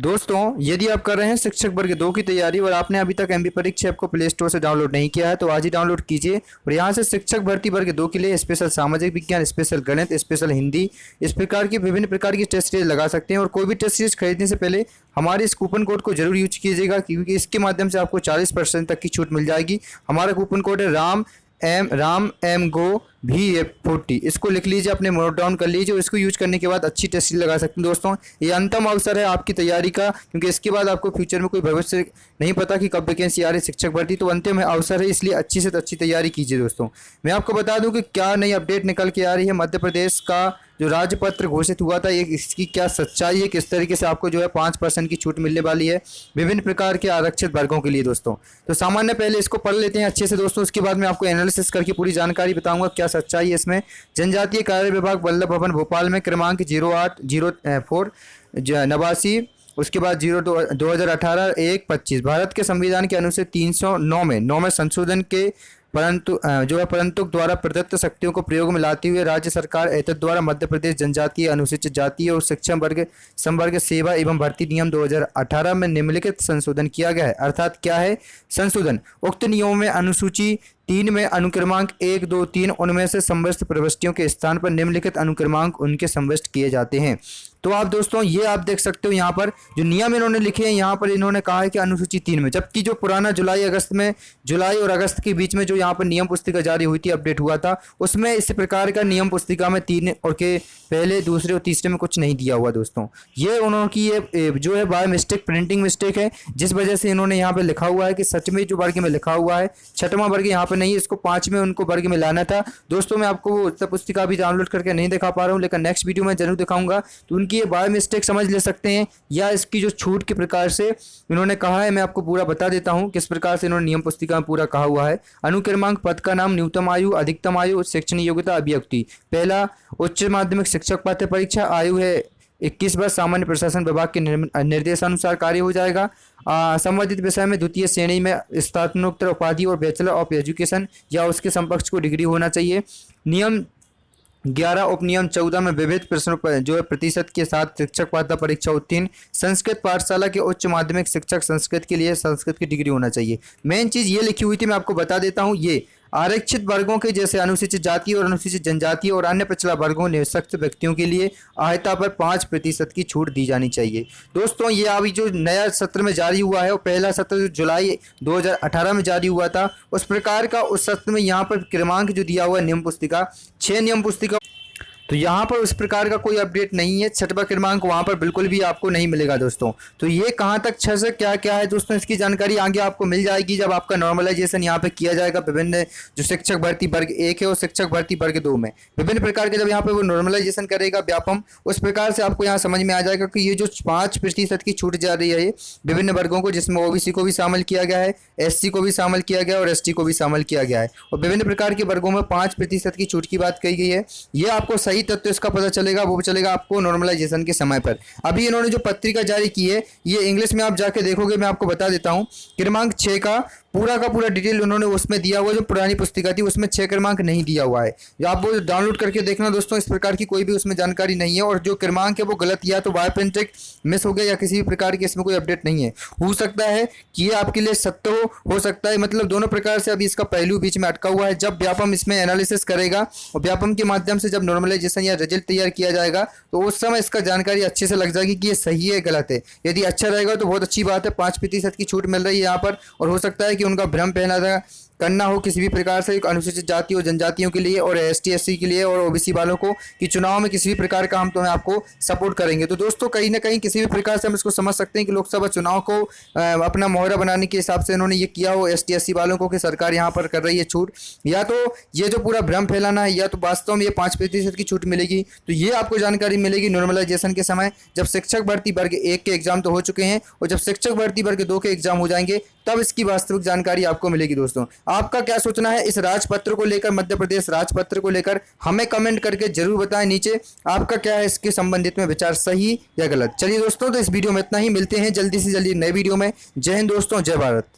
दोस्तों, यदि आप कर रहे हैं शिक्षक वर्ग 2 की तैयारी और आपने अभी तक एमबी परीक्षा ऐप को प्ले स्टोर से डाउनलोड नहीं किया है तो आज ही डाउनलोड कीजिए और यहाँ से शिक्षक भर्ती वर्ग 2 के लिए स्पेशल सामाजिक विज्ञान, स्पेशल गणित, स्पेशल हिंदी, इस प्रकार की विभिन्न प्रकार की टेस्ट सीरीज लगा सकते हैं। और कोई भी टेस्ट सीरीज खरीदने से पहले हमारे इस कूपन कोड को जरूर यूज कीजिएगा, क्योंकि इसके माध्यम से आपको 40% तक की छूट मिल जाएगी। हमारा कूपन कोड है राम एम गो VF40। इसको लिख लीजिए, अपने नोट डाउन कर लीजिए और इसको यूज करने के बाद अच्छी टेस्ट सीरीज लगा सकते हैं। दोस्तों, ये अंतिम अवसर है आपकी तैयारी का, क्योंकि इसके बाद आपको फ्यूचर में कोई भविष्य नहीं पता कि कब वैकेंसी आ रही शिक्षक भर्ती, तो अंतिम अवसर है, इसलिए अच्छी से अच्छी तैयारी कीजिए। दोस्तों, मैं आपको बता दूं कि क्या नई अपडेट निकल के आ रही है। मध्य प्रदेश का जो राजपत्र घोषित हुआ था, ये इसकी क्या सच्चाई है, किस तरीके से आपको जो है 5% की छूट मिलने वाली है विभिन्न प्रकार के आरक्षित वर्गों के लिए। दोस्तों, तो सामान्य पहले इसको पढ़ लेते हैं अच्छे से दोस्तों, उसके बाद मैं आपको एनालिसिस करके पूरी जानकारी बताऊंगा क्या सच्चाई है इसमें। जनजातीय कार्य विभाग, वल्लभ भवन भोपाल में क्रमांक 0804 89, उसके बाद 02/2018 1/25 भारत के संविधान के अनुच्छेद 309 में 9 में संशोधन के परंतु द्वारा प्रदत्त शक्तियों को प्रयोग में लाते हुए राज्य सरकार एतद द्वारा मध्य प्रदेश जनजातीय, अनुसूचित जाति और सक्षम वर्ग संवर्ग सेवा एवं भर्ती नियम 2018 में निम्नलिखित संशोधन किया गया है। अर्थात क्या है संशोधन? उक्त नियमों में अनुसूची 3 में अनुक्रमांक 1, 2, 3 उनमें से संवस्त प्रविष्टियों के स्थान पर निम्नलिखित अनुक्रमांक उनके संवस्त किए जाते हैं। तो आप दोस्तों ये आप देख सकते हो, यहाँ पर जो नियम इन्होंने लिखे हैं, यहाँ पर इन्होंने कहा है कि अनुसूची 3 में, जबकि जो पुराना जुलाई और अगस्त के बीच में जो यहाँ पर नियम पुस्तिका जारी हुई थी, अपडेट हुआ था, उसमें इस प्रकार का नियम पुस्तिका में 3 और के पहले, दूसरे और तीसरे में कुछ नहीं दिया हुआ। दोस्तों, ये उन्होंने ये जो है बाय मिस्टेक, प्रिंटिंग मिस्टेक है, जिस वजह से इन्होंने यहाँ पर लिखा हुआ है कि सच में जो वर्ग में लिखा हुआ है 6वां वर्ग यहाँ पर नहीं, इसको 5वें उनको वर्ग में लाना था। दोस्तों, मैं आपको वो पुस्तिका भी डाउनलोड करके नहीं दिखा पा रहा हूँ, लेकिन नेक्स्ट वीडियो में जरूर दिखाऊंगा। तो उनकी ये बाय मिस्टेक समझ ले सकते हैं, या इसकी जो छूट के प्रकार से इन्होंने कहा है, मैं आपको पूरा बता देता हूं किस प्रकार से इन्होंने नियम पुस्तिका में पूरा कहा हुआ है। अनुक्रमांक, पद का नाम, न्यूनतम आयु, अधिकतम आयु, शैक्षणिक योग्यता, अभिव्यक्ति। पहला, उच्च माध्यमिक शिक्षक पात्र परीक्षा, आयु है 21 वर्ष, सामान्य प्रशासन विभाग के निर्देशानुसार कार्य हो जाएगा। संबंधित विषय में द्वितीय श्रेणी में स्नातकोत्तर उपाधि और बैचलर ऑफ एजुकेशन या उसके समकक्ष को डिग्री होना चाहिए। नियम 11 उपनियम 14 में विविध प्रश्नों पर जो है प्रतिशत के साथ शिक्षक पात्रता परीक्षा उत्तीर्ण। संस्कृत पाठशाला के उच्च माध्यमिक शिक्षक, संस्कृत के लिए संस्कृत की डिग्री होना चाहिए। मेन चीज़ ये लिखी हुई थी, मैं आपको बता देता हूँ। ये आरक्षित वर्गों के जैसे अनुसूचित जाति और अनुसूचित जनजाति और अन्य पिछड़ा वर्गों निःशक्त व्यक्तियों के लिए आयता पर 5% की छूट दी जानी चाहिए। दोस्तों, ये अभी जो नया सत्र में जारी हुआ है, वो पहला सत्र जो जुलाई 2018 में जारी हुआ था, उस प्रकार का उस सत्र में यहाँ पर क्रमांक जो दिया हुआ है नियम पुस्तिका 6 नियम पुस्तिका, तो यहाँ पर उस प्रकार का कोई अपडेट नहीं है। 6वां क्रमांक वहाँ पर बिल्कुल भी आपको नहीं मिलेगा। दोस्तों, तो ये कहाँ तक 6 से क्या क्या है दोस्तों, इसकी जानकारी आगे आपको मिल जाएगी जब आपका नॉर्मलाइजेशन यहाँ पे किया जाएगा। विभिन्न जो शिक्षक भर्ती वर्ग 1 है और शिक्षक भर्ती वर्ग 2 में विभिन्न प्रकार के जब यहाँ पे वो नॉर्मलाइजेशन करेगा व्यापम, उस प्रकार से आपको यहाँ समझ में आ जाएगा कि ये जो 5% की छूट जा रही है ये विभिन्न वर्गों को, जिसमें ओबीसी को भी शामिल किया गया है, SC को भी शामिल किया गया और ST को भी शामिल किया गया है, और विभिन्न प्रकार के वर्गों में 5% की छूट की बात कही गई है। ये आपको सही तत्व इसका पता चलेगा, वो चलेगा आपको नॉर्मलाइजेशन के समय पर। अभी इन्होंने जो पत्रिका जारी की है, ये इंग्लिश में आप जाके देखोगे, मैं आपको बता देता हूं। क्रमांक 6 का पूरा डिटेल उन्होंने उसमें दिया हुआ, जो पुरानी पुस्तिका थी उसमें 6 क्रमांक नहीं दिया हुआ है। आप वो डाउनलोड करके देखना दोस्तों, इस प्रकार की कोई भी उसमें जानकारी नहीं है, और जो क्रमांक है वो गलत, या तो बाय प्रिंटिंग मिस हो गया या किसी भी प्रकार की इसमें कोई अपडेट नहीं है। हो सकता है कि ये आपके लिए सत्य हो सकता है, मतलब दोनों प्रकार से अभी इसका पहलू बीच में अटका हुआ है। जब व्यापम इसमें एनालिसिस करेगा और व्यापम के माध्यम से जब नॉर्मलाइजेशन या रिजल्ट तैयार किया जाएगा, तो उस समय इसका जानकारी अच्छे से लग जाएगी कि ये सही है गलत है। यदि अच्छा रहेगा तो बहुत अच्छी बात है, 5% की छूट मिल रही है यहाँ पर, और हो सकता है कि उनका भ्रम करना हो किसी भी प्रकार से अनुसूचित जाति और जनजातियों के लिए और ST SC के लिए और OBC वालों को कि चुनाव में किसी भी प्रकार का हम तुम्हें आपको सपोर्ट करेंगे। तो दोस्तों, कहीं ना कहीं किसी भी प्रकार से हम इसको समझ सकते हैं कि लोकसभा चुनाव को अपना मोहरा बनाने के हिसाब से इन्होंने ये किया हो ST SC वालों को कि सरकार यहाँ पर कर रही है छूट, या तो ये जो पूरा भ्रम फैलाना है, या तो वास्तव में ये 5% की छूट मिलेगी। तो ये आपको जानकारी मिलेगी नॉर्मलाइजेशन के समय, जब शिक्षक भर्ती वर्ग 1 के एग्जाम तो हो चुके हैं, और जब शिक्षक भर्ती वर्ग 2 के एग्जाम हो जाएंगे तब इसकी वास्तविक जानकारी आपको मिलेगी। दोस्तों, आपका क्या सोचना है इस राजपत्र को लेकर, मध्य प्रदेश राजपत्र को लेकर, हमें कमेंट करके जरूर बताएं नीचे। आपका क्या है इसके संबंधित में विचार, सही या गलत। चलिए दोस्तों, तो इस वीडियो में इतना ही, मिलते हैं जल्दी से जल्दी नए वीडियो में। जय हिंद दोस्तों, जय भारत।